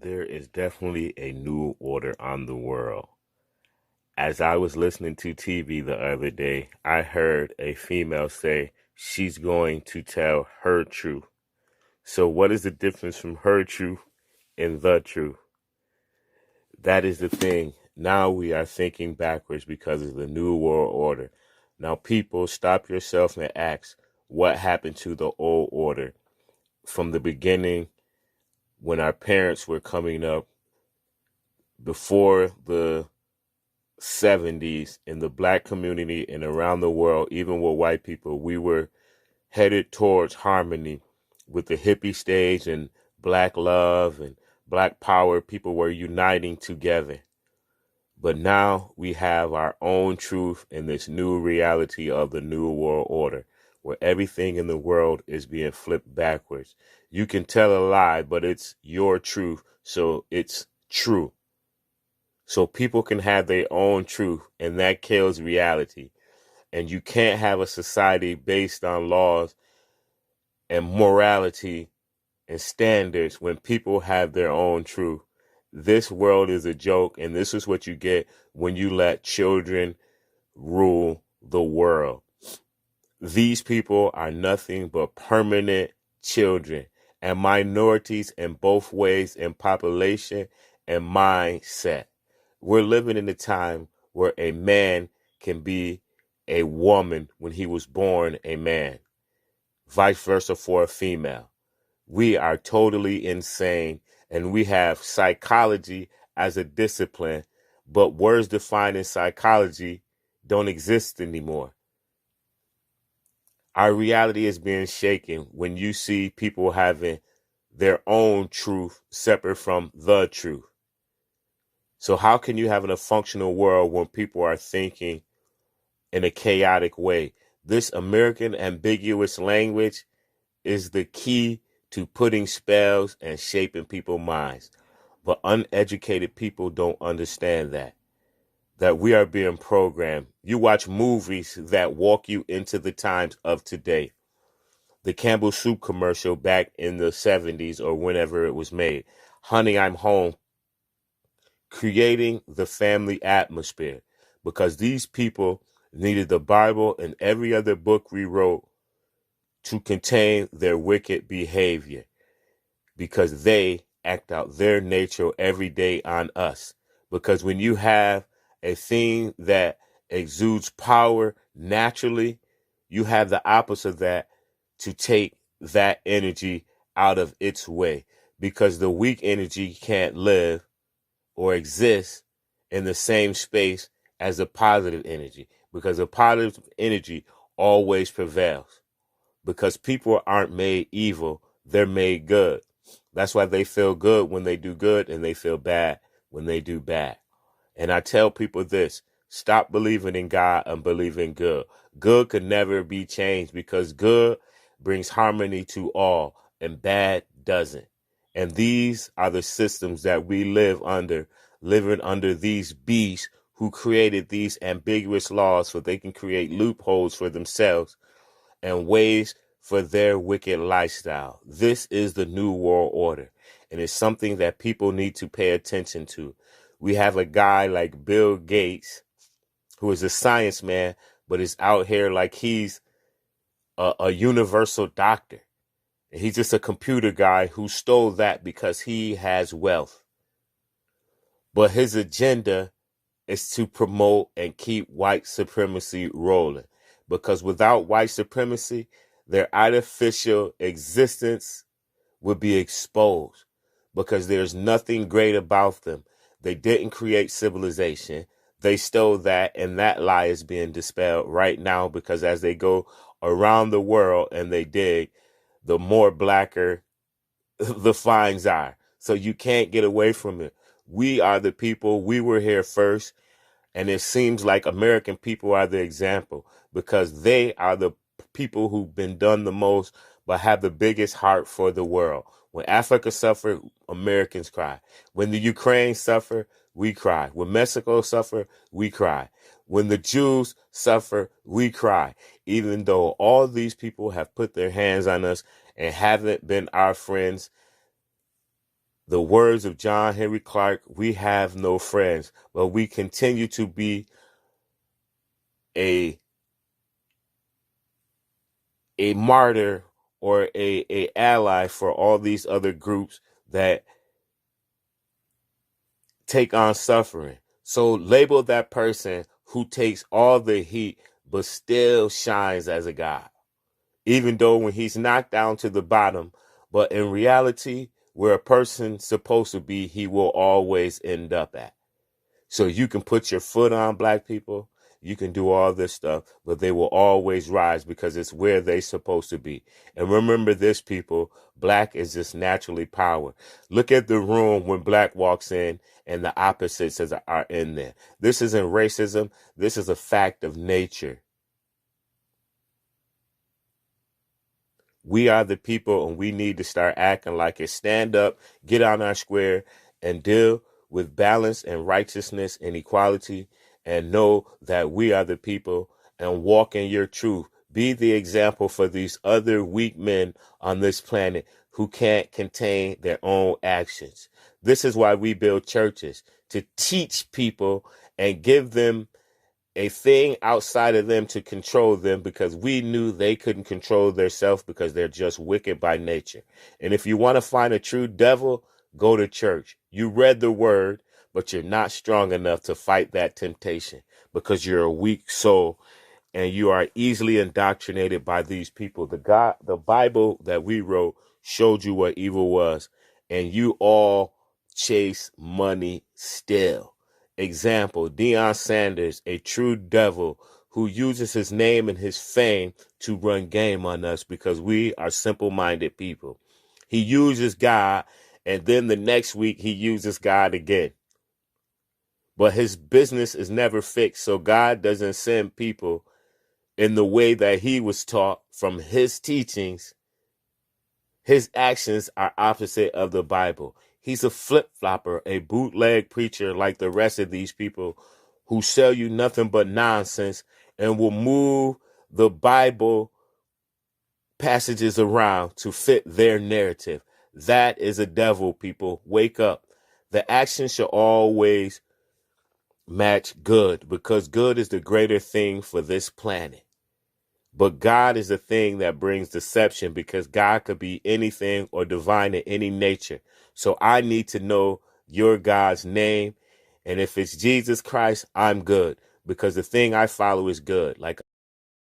There is definitely a new order on the world. As I was listening to TV the other day, I heard a female say she's going to tell her truth. So, what is the difference from her truth and the truth? That is the thing. Now we are thinking backwards because of the new world order. Now, people, stop yourself and ask what happened to the old order from the beginning when our parents were coming up before the 70s in the black community and around the world, even with white people. We were headed towards harmony with the hippie stage and black love and black power. People were uniting together. But now we have our own truth in this new reality of the new world order, where everything in the world is being flipped backwards. You can tell a lie, but it's your truth, so it's true. So people can have their own truth, and that kills reality. And you can't have a society based on laws and morality and standards when people have their own truth. This world is a joke, and this is what you get when you let children rule the world. These people are nothing but permanent children and minorities in both ways in population and mindset. We're living in a time where a man can be a woman when he was born a man, vice versa for a female. We are totally insane, and we have psychology as a discipline, but words defined in psychology don't exist anymore. Our reality is being shaken when you see people having their own truth separate from the truth. So how can you have in a functional world when people are thinking in a chaotic way? This American ambiguous language is the key to putting spells and shaping people's minds. But uneducated people don't understand that we are being programmed. You watch movies that walk you into the times of today. The Campbell Soup commercial back in the 70s or whenever it was made. Honey, I'm home. Creating the family atmosphere, because these people needed the Bible and every other book we wrote to contain their wicked behavior, because they act out their nature every day on us. Because when you have a thing that exudes power naturally, you have the opposite of that to take that energy out of its way, because the weak energy can't live or exist in the same space as the positive energy, because the positive energy always prevails, because people aren't made evil, they're made good. That's why they feel good when they do good and they feel bad when they do bad. And I tell people this: stop believing in God and believe in good. Good could never be changed, because good brings harmony to all and bad doesn't. And these are the systems that we live under, living under these beasts who created these ambiguous laws so they can create loopholes for themselves and ways for their wicked lifestyle. This is the new world order, and it's something that people need to pay attention to. We have a guy like Bill Gates, who is a science man, but is out here like he's a universal doctor. He's just a computer guy who stole that because he has wealth. But his agenda is to promote and keep white supremacy rolling. Because without white supremacy, their artificial existence would be exposed. Because there's nothing great about them. They didn't create civilization. They stole that, and that lie is being dispelled right now, because as they go around the world and they dig, the more blacker the finds are. So you can't get away from it. We are the people. We were here first. And it seems like American people are the example, because they are the people who've been done the most, but have the biggest heart for the world. When Africa suffered, Americans cry. When the Ukraine suffer, we cry. When Mexico suffer, we cry. When the Jews suffer, we cry. Even though all these people have put their hands on us and haven't been our friends, the words of John Henry Clark, we have no friends, but we continue to be a martyr or a ally for all these other groups that take on suffering. So label that person who takes all the heat but still shines as a God, even though when he's knocked down to the bottom, but in reality, where a person's supposed to be, he will always end up at. So you can put your foot on black people, you can do all this stuff, but they will always rise because it's where they're supposed to be. And remember this, people, black is just naturally power. Look at the room when black walks in and the opposites are in there. This isn't racism. This is a fact of nature. We are the people, and we need to start acting like it. Stand up, get on our square, and deal with balance and righteousness and equality, and know that we are the people, and walk in your truth. Be the example for these other weak men on this planet who can't contain their own actions. This is why we build churches, to teach people and give them a thing outside of them to control them, because we knew they couldn't control themselves because they're just wicked by nature. And if you want to find a true devil, go to church. You read the word, but you're not strong enough to fight that temptation because you're a weak soul and you are easily indoctrinated by these people. The Bible that we wrote showed you what evil was, and you all chase money still. Example, Deion Sanders, a true devil who uses his name and his fame to run game on us because we are simple-minded people. He uses God, and then the next week he uses God again. But his business is never fixed, so God doesn't send people in the way that he was taught from his teachings. His actions are opposite of the Bible. He's a flip-flopper, a bootleg preacher like the rest of these people who sell you nothing but nonsense and will move the Bible passages around to fit their narrative. That is a devil, people. Wake up. The action should always match good, because good is the greater thing for this planet. But God is the thing that brings deception, because God could be anything or divine in any nature. So I need to know your God's name. And if it's Jesus Christ, I'm good, because the thing I follow is good. Like